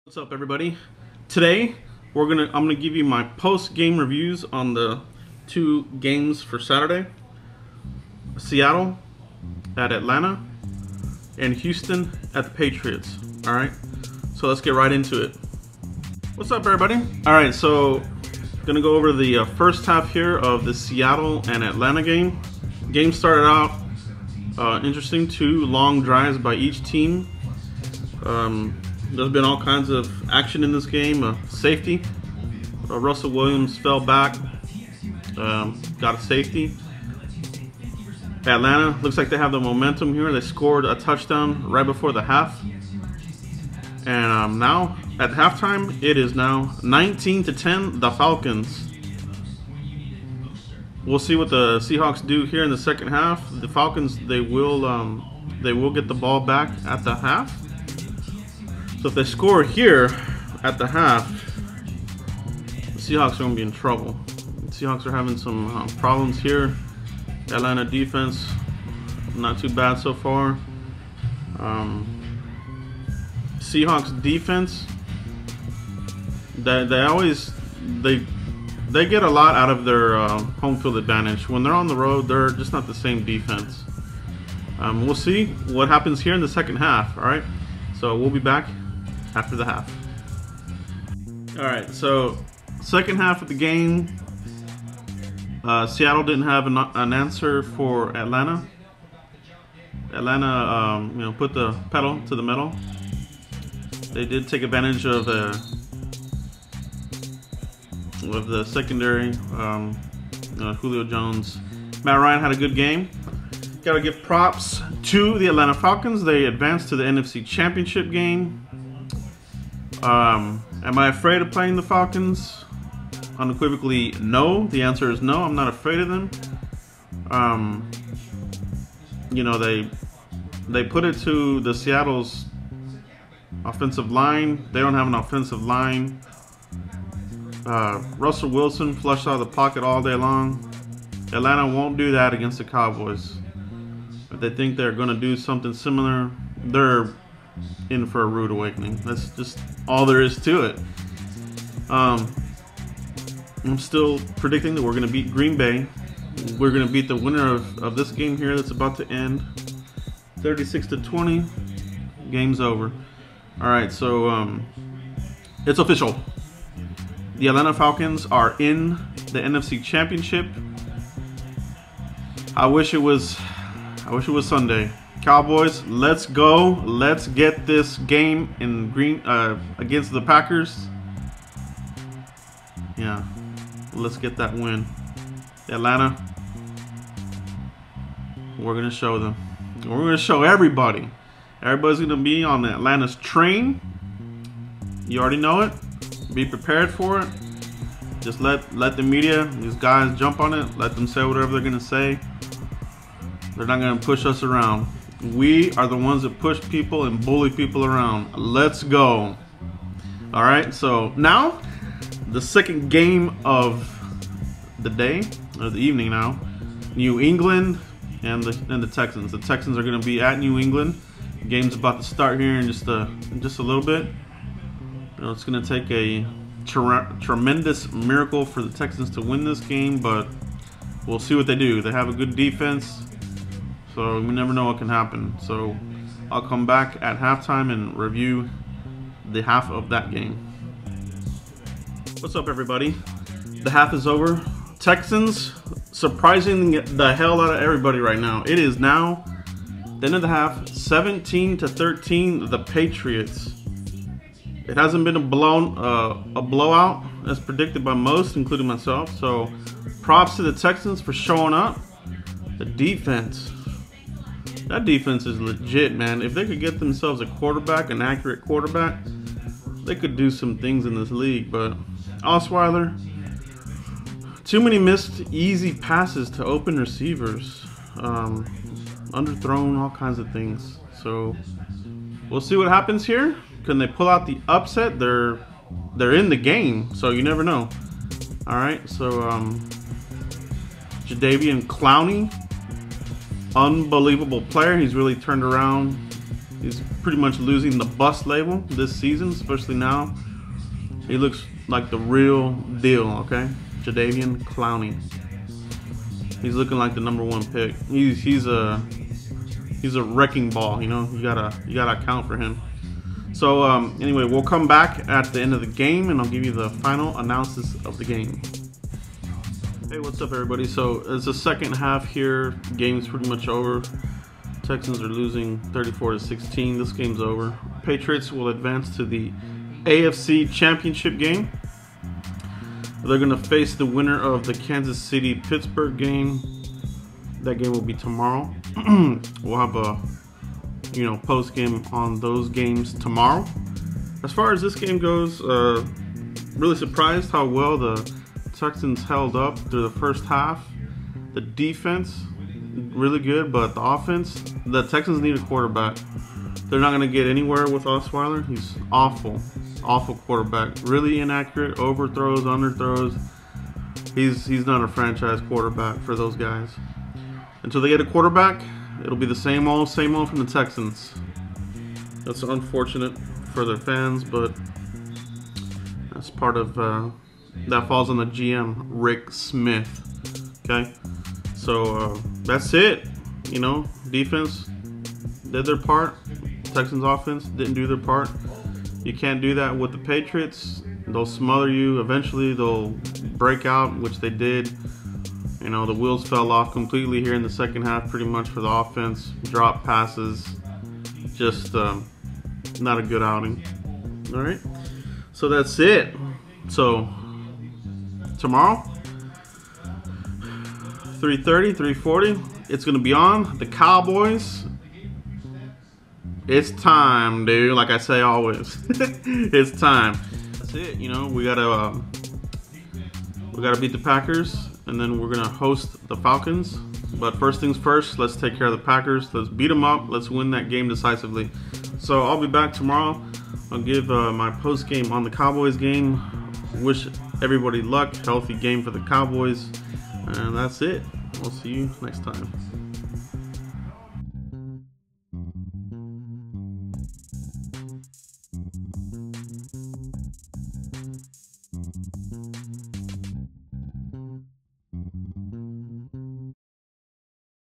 What's up, everybody? Today I'm gonna give you my post-game reviews on the two games for Saturday. Seattle at Atlanta and Houston at the Patriots. All right, so let's get right into it. What's up, everybody? All right, so gonna go over the first half here of the Seattle and Atlanta game. Game started out interesting. Two long drives by each team. There's been all kinds of action in this game. Safety. Russell Williams fell back, got a safety. Atlanta looks like they have the momentum here. They scored a touchdown right before the half. And now at halftime, it is now 19-10, the Falcons. We'll see what the Seahawks do here in the second half. The Falcons, they will get the ball back at the half. So if they score here at the half, the Seahawks are going to be in trouble. The Seahawks are having some problems here. Atlanta defense, not too bad so far. Seahawks defense, they get a lot out of their home field advantage. When they're on the road, they're just not the same defense. We'll see what happens here in the second half. All right, so we'll be back after the half. All right, so second half of the game, Seattle didn't have an answer for Atlanta. Atlanta, put the pedal to the metal. They did take advantage of the secondary. Julio Jones, Matt Ryan had a good game. Got to give props to the Atlanta Falcons. They advanced to the NFC Championship game. Am I afraid of playing the Falcons? Unequivocally, no. The answer is no. I'm not afraid of them. They put it to the Seattle's offensive line. They don't have an offensive line. Russell Wilson flushed out of the pocket all day long. Atlanta won't do that against the Cowboys. If they think they're going to do something similar, they're in for a rude awakening. That's just all there is to it. I'm still predicting that we're going to beat Green Bay. We're going to beat the winner of this game here that's about to end. 36-20. Game's over. All right, so it's official. The Atlanta Falcons are in the NFC Championship. I wish it was Sunday. Cowboys, let's go. Let's get this game in against the Packers. Yeah, let's get that win. Atlanta, we're gonna show them. We're gonna show everybody. Everybody's gonna be on Atlanta's train. You already know it. Be prepared for it. Just let the media, these guys, jump on it. Let them say whatever they're gonna say. They're not gonna push us around. We are the ones that push people and bully people around. Let's go. All right, so now the second game of the day, or the evening now. New England and the Texans. The Texans are going to be at New England. The game's about to start here in just a little bit. It's going to take a tremendous miracle for the Texans to win this game, but we'll see what they do. They have a good defense, so we never know what can happen. So I'll come back at halftime and review the half of that game. What's up, everybody? The half is over. Texans surprising the hell out of everybody right now. It is now the end of the half, 17-13, the Patriots. It hasn't been a blowout as predicted by most, including myself. So props to the Texans for showing up. The defense. That defense is legit, man. If they could get themselves a quarterback, an accurate quarterback, they could do some things in this league. But Osweiler, too many missed easy passes to open receivers. Underthrown, all kinds of things. So we'll see what happens here. Can they pull out the upset? They're in the game, so you never know. All right, so Jadeveon Clowney, unbelievable player. He's really turned around He's pretty much losing the bust label this season, especially now. He looks like the real deal, okay? Jadeveon Clowney. He's looking like the #1 pick. He's a wrecking ball, you know. You gotta account for him. So anyway, we'll come back at the end of the game and I'll give you the final analysis of the game. Hey, what's up everybody? So it's the second half here. Game's pretty much over. Texans are losing 34-16. This game's over. Patriots will advance to the AFC Championship game. They're going to face the winner of the Kansas City-Pittsburgh game. That game will be tomorrow. We'll have a post game on those games tomorrow. As far as this game goes, really surprised how well the Texans held up through the first half. The defense, really good, but the offense, the Texans need a quarterback. They're not going to get anywhere with Osweiler. He's awful quarterback. Really inaccurate, overthrows, underthrows. He's not a franchise quarterback for those guys. Until they get a quarterback, it'll be the same old from the Texans. That's unfortunate for their fans, but that's part of that falls on the GM, Rick Smith. Okay, so that's it. Defense did their part. Texans offense didn't do their part. You can't do that with the Patriots. They'll smother you. Eventually they'll break out, which they did. The wheels fell off completely here in the second half, pretty much for the offense. Drop passes, just not a good outing. All right, so that's it. So tomorrow, 3:30, 3:40, it's gonna be on the Cowboys. It's time, dude. Like I say always, it's time. That's it. We gotta beat the Packers, and then we're gonna host the Falcons. But first things first, let's take care of the Packers. Let's beat them up. Let's win that game decisively. So I'll be back tomorrow. I'll give my post game on the Cowboys game. Wish everybody luck. Healthy game for the Cowboys, and that's it. We'll see you next time.